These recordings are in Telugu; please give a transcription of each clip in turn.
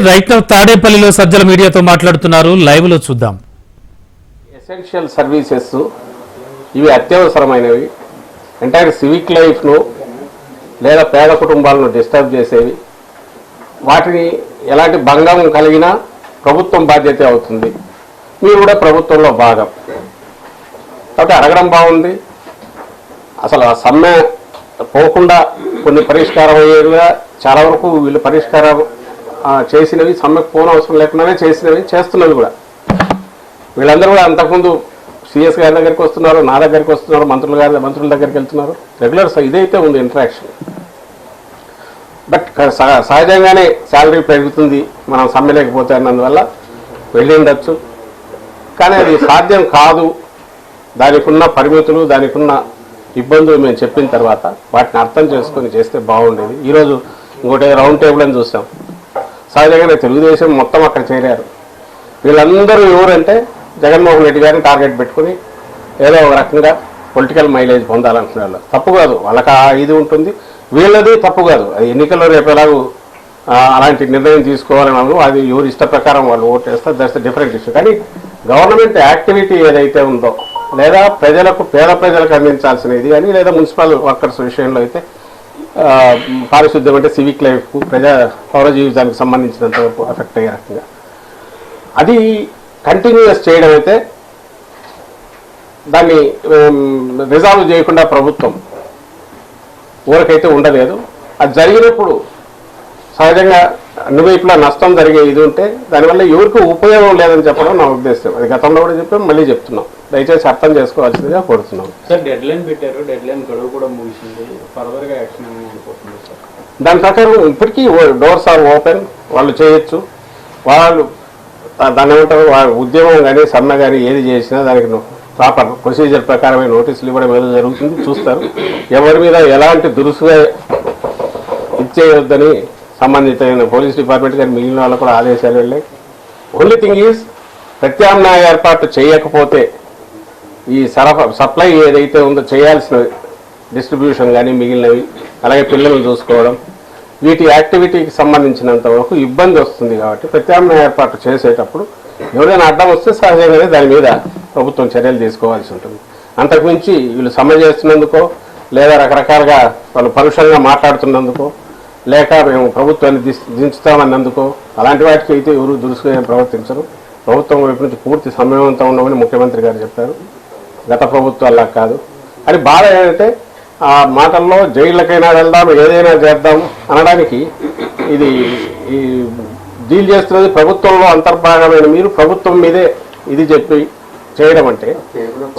రైట్ నౌ తాడేపల్లిలో సజ్జల మీడియాతో మాట్లాడుతున్నారు. లైవ్ లో చూద్దాం. ఎసెన్షియల్ సర్వీసెస్ ఇవి అత్యవసరమైనవి. ఎంటైర్ సివిక్ లైఫ్ను లేదా పేద కుటుంబాలను డిస్టర్బ్ చేసేవి. వాటిని ఎలాంటి భంగం కలిగినా ప్రభుత్వం బాధ్యత అవుతుంది. మీరు కూడా ప్రభుత్వంలో భాగం కాబట్టి అడగడం బాగుంది. అసలు ఆ సమ్మె పోకుండా కొన్ని పరిష్కారం అయ్యేవిగా చాలా వరకు వీళ్ళు పరిష్కారం చేసినవి, సమ్మెకు పోనవసరం లేకుండానే చేసినవి, చేస్తున్నవి కూడా. వీళ్ళందరూ కూడా అంతకుముందు సిఎస్ గారి దగ్గరికి వస్తున్నారు, నా దగ్గరికి వస్తున్నారు, మంత్రుల దగ్గరికి వెళ్తున్నారు. రెగ్యులర్ ఇదైతే ఉంది ఇంటరాక్షన్. బట్ సహజంగానే శాలరీ పెరుగుతుంది మనం సమ్మె లేకపోతే అన్నందువల్ల వెళ్ళి ఉండొచ్చు. కానీ అది సాధ్యం కాదు. దానికి ఉన్న పరిమితులు, దానికి ఉన్న ఇబ్బందులు మేము చెప్పిన తర్వాత వాటిని అర్థం చేసుకొని చేస్తే బాగుండేది. ఈరోజు ఇంకోటి రౌండ్ టేబుల్ అని చూసాం. సహజంగానే తెలుగుదేశం మొత్తం అక్కడ చేరారు. వీళ్ళందరూ ఎవరంటే జగన్మోహన్ రెడ్డి గారిని టార్గెట్ పెట్టుకుని ఏదో ఒక రకంగా పొలిటికల్ మైలేజ్ పొందాలనుకున్నారు. తప్పు కాదు, వాళ్ళకి ఆ ఇది ఉంటుంది. వీళ్ళది తప్పు కాదు. అది ఎన్నికల్లో రేపు ఎలాగూ అలాంటి నిర్ణయం తీసుకోవాలని అది ఎవరి ఇష్ట ప్రకారం వాళ్ళు ఓట్ వేస్తారు. That's different issue. కానీ గవర్నమెంట్ యాక్టివిటీ ఏదైతే ఉందో లేదా ప్రజలకు పేద ప్రజలకు అందించాల్సినది కానీ లేదా మున్సిపల్ వర్కర్స్ విషయంలో అయితే పారిశుద్ధ్యం అంటే సివిక్ లైఫ్కు పౌర జీవితానికి సంబంధించినంత వరకు ఎఫెక్ట్ అయ్యే రకంగా అది కంటిన్యూస్ చేయడం అయితే దాన్ని రిజాల్వ్ చేయకుండా ప్రభుత్వం ఊరికైతే ఉండలేదు. అది జరిగినప్పుడు సహజంగా అన్ని వైపులా నష్టం జరిగే ఇది ఉంటే దానివల్ల ఎవరికి ఉపయోగం లేదని చెప్పడం నా ఉద్దేశం. అది గతంలో కూడా చెప్పాం, మళ్ళీ చెప్తున్నాం. దయచేసి అర్థం చేసుకోవాల్సిందిగా కోరుతున్నాం. సార్ డెడ్ లైన్ పెట్టారు, డెడ్ లైన్ గడువు కూడా ముగిసింది. ఫర్దర్గా యాక్షన్ అనుకుంటున్నారు సార్. దాని ప్రకారం ఇప్పటికీ డోర్స్ ఆర్ ఓపెన్, వాళ్ళు చేయొచ్చు. వాళ్ళు దాన్ని ఏమంటారు, ఉద్యమం కానీ సమ్మె కానీ ఏది చేసినా దానికి ప్రాపర్ ప్రొసీజర్ ప్రకారమే నోటీసులు ఇవ్వడం ఏదో జరుగుతుంది, చూస్తారు. ఎవరి మీద ఎలాంటి దురుసుగా ఇచ్చేయొద్దని సంబంధితమైన పోలీస్ డిపార్ట్మెంట్ కానీ మిగిలిన వాళ్ళకు కూడా ఆదేశాలు వెళ్ళాయి. ఓన్లీ థింగ్ ఈజ్ ప్రత్యామ్నాయ ఏర్పాటు చేయకపోతే ఈ సప్లై ఏదైతే ఉందో చేయాల్సిన డిస్ట్రిబ్యూషన్ కానీ మిగిలినవి, అలాగే పిల్లలను చూసుకోవడం, వీటి యాక్టివిటీకి సంబంధించినంత వరకు ఇబ్బంది వస్తుంది. కాబట్టి ప్రత్యామ్నాయ ఏర్పాటు చేసేటప్పుడు ఎవరైనా అడ్డం వస్తే సహజంగానే దాని మీద ప్రభుత్వం చర్యలు తీసుకోవాల్సి ఉంటుంది. అంతకుమించి వీళ్ళు సమ్మె చేస్తున్నందుకో లేదా రకరకాలుగా వాళ్ళు పరుషంగా మాట్లాడుతున్నందుకో లేక మేము ప్రభుత్వాన్ని దించుతామన్నందుకో అలాంటి వాటికి అయితే ఎవరు దురుసుగా ప్రవర్తించరు. ప్రభుత్వం వైపు నుంచి పూర్తి సమయవంతం ఉండమని ముఖ్యమంత్రి గారు చెప్పారు. గత ప్రభుత్వాల్లా కాదు. అని బాధ ఏంటంటే ఆ మాటల్లో జైళ్ళకైనా వెళ్దాం, ఏదైనా చేద్దాం అనడానికి ఇది ఈ డీల్ చేస్తున్నది ప్రభుత్వంలో అంతర్భాగమైన మీరు ప్రభుత్వం మీదే ఇది చెప్పి చేయడం అంటే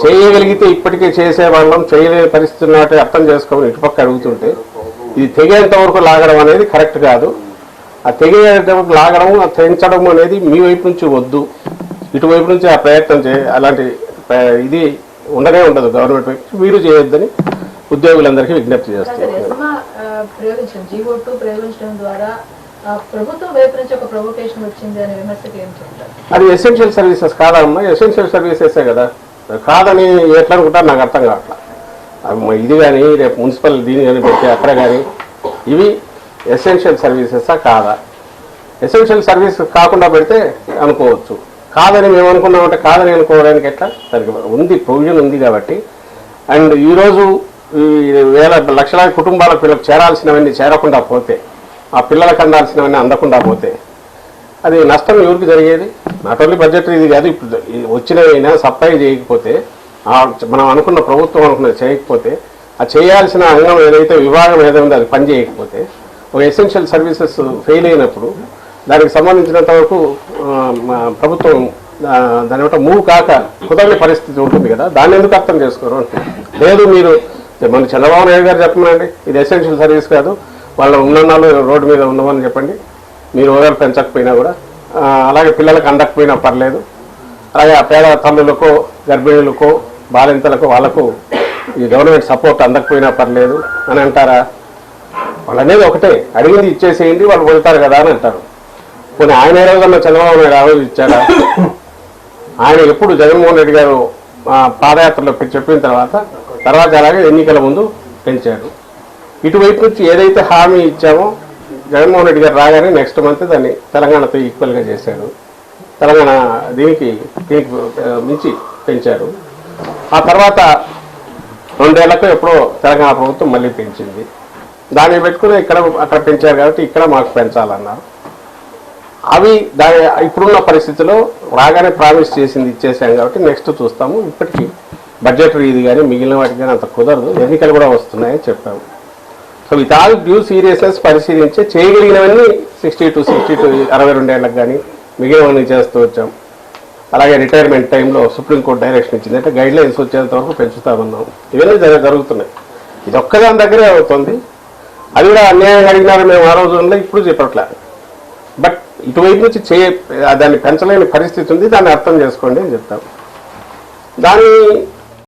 చేయగలిగితే ఇప్పటికే చేసేవాళ్ళం, చేయలేని పరిస్థితి నాటి అర్థం చేసుకోమని ఇటుపక్క అడుగుతుంటే ఇది తెగేంత వరకు లాగడం అనేది కరెక్ట్ కాదు. ఆ తెగేంత వరకు లాగడం, తెంచడం అనేది మీ వైపు నుంచి వద్దు. ఇటువైపు నుంచి ఆ ప్రయత్నం అలాంటి ఇది ఉండనే ఉండదు. గవర్నమెంట్ వైపు మీరు చేయొద్దని ఉద్యోగులందరికీ విజ్ఞప్తి చేస్తారు. అది ఎసెన్షియల్ సర్వీసెస్ కాదమ్మా, ఎసెన్షియల్ సర్వీసెసే కదా. కాదని ఎట్లా అనుకుంటారు నాకు అర్థం కావట్లా. ఇది కానీ రేపు మున్సిపల్ దీని కానీ పెట్టి అక్కడ కానీ ఇవి ఎసెన్షియల్ సర్వీసెసా కాదా? ఎసెన్షియల్ సర్వీస్ కాకుండా పెడితే అనుకోవచ్చు. కాదని మేము అనుకున్నామంటే కాదని అనుకోవడానికి ఎట్లా? దానికి ఉంది, ప్రొవిజన్ ఉంది కాబట్టి. అండ్ ఈరోజు ఈ లక్షలాది కుటుంబాలకు వీళ్ళకి చేరాల్సినవన్నీ చేరకుండా పోతే, ఆ పిల్లలకు అందాల్సినవన్నీ అందకుండా పోతే అది నష్టం ఎవరికి జరిగేది? నాట్ ఓన్లీ బడ్జెట్ ఇది కాదు. ఇప్పుడు వచ్చినవైనా సప్లై చేయకపోతే, మనం అనుకున్న ప్రభుత్వం అనుకున్నది చేయకపోతే, ఆ చేయాల్సిన అంగం ఏదైతే విభాగం ఏదో ఉందో అది పని చేయకపోతే, ఒక ఎసెన్షియల్ సర్వీసెస్ ఫెయిల్ అయినప్పుడు దానికి సంబంధించినంత వరకు ప్రభుత్వం దాని బట్టి మూవ్ కాక కుదరని పరిస్థితి ఉంటుంది కదా. దాన్ని ఎందుకు అర్థం చేసుకోరు? లేదు మీరు మన చంద్రబాబు నాయుడు గారు చెప్పమనండి, ఇది ఎసెన్షియల్ సర్వీస్ కాదు, వాళ్ళు ఉన్ననాళ్ళు రోడ్డు మీద ఉండమని చెప్పండి. మీరు ఓదాలు పెంచకపోయినా కూడా, అలాగే పిల్లలకు అందకపోయినా పర్లేదు, అలాగే ఆ పేద తల్లులకో గర్భిణులకో బాలింతలకు వాళ్ళకు ఈ గవర్నమెంట్ సపోర్ట్ అందకపోయినా పర్లేదు అని అంటారా? వాళ్ళు అనేది ఒకటే, అడిగింది ఇచ్చేసేయండి వాళ్ళు వెళ్తారు కదా అని అంటారు. కొన్ని ఆయన ఏ రోజన్నా చంద్రబాబు నాయుడు ఆ రోజు ఇచ్చాడా? ఆయన ఎప్పుడు జగన్మోహన్ రెడ్డి గారు పాదయాత్రలో చెప్పిన తర్వాత అలాగే ఎన్నికల ముందు పెంచాడు. ఇటువైపు నుంచి ఏదైతే హామీ ఇచ్చామో జగన్మోహన్ రెడ్డి గారు రాగానే నెక్స్ట్ మంత్ దాన్ని తెలంగాణతో ఈక్వల్గా చేశాడు. తెలంగాణ దీనికి మించి పెంచారు. ఆ తర్వాత 2 ఏళ్లకు ఎప్పుడో తెలంగాణ ప్రభుత్వం మళ్ళీ పెంచింది. దాన్ని పెట్టుకుని అక్కడ పెంచారు కాబట్టి ఇక్కడ మాకు పెంచాలన్నారు. అవి ఇప్పుడున్న పరిస్థితిలో రాగానే ప్రామిస్ చేసింది ఇచ్చేసాం కాబట్టి నెక్స్ట్ చూస్తాము. ఇప్పటికీ బడ్జెటరీ ఇది కానీ మిగిలిన వాటికి కానీ అంత కుదరదు, ఎన్నికలు కూడా వస్తున్నాయని చెప్పాము. So with all due seriousness పరిశీలించి చేయగలిగినవన్నీ 62 62 ఏళ్ళకి కానీ మిగిలినవన్నీ చేస్తూ వచ్చాం. అలాగే రిటైర్మెంట్ టైంలో సుప్రీంకోర్టు డైరెక్షన్ ఇచ్చింది, అంటే గైడ్ లైన్స్ వచ్చేంత వరకు పెంచుతామన్నాం. ఇవన్నీ జరుగుతున్నాయి. ఇది ఒక్కదాని దగ్గరే అవుతుంది. అది కూడా అన్యాయంగా అడిగినారు మేము ఆ రోజుల్లో, ఇప్పుడు చెప్పట్లేదు. బట్ ఇటువైపు నుంచి దాన్ని పెంచలేని పరిస్థితి ఉంది, దాన్ని అర్థం చేసుకోండి అని చెప్తాం. దాన్ని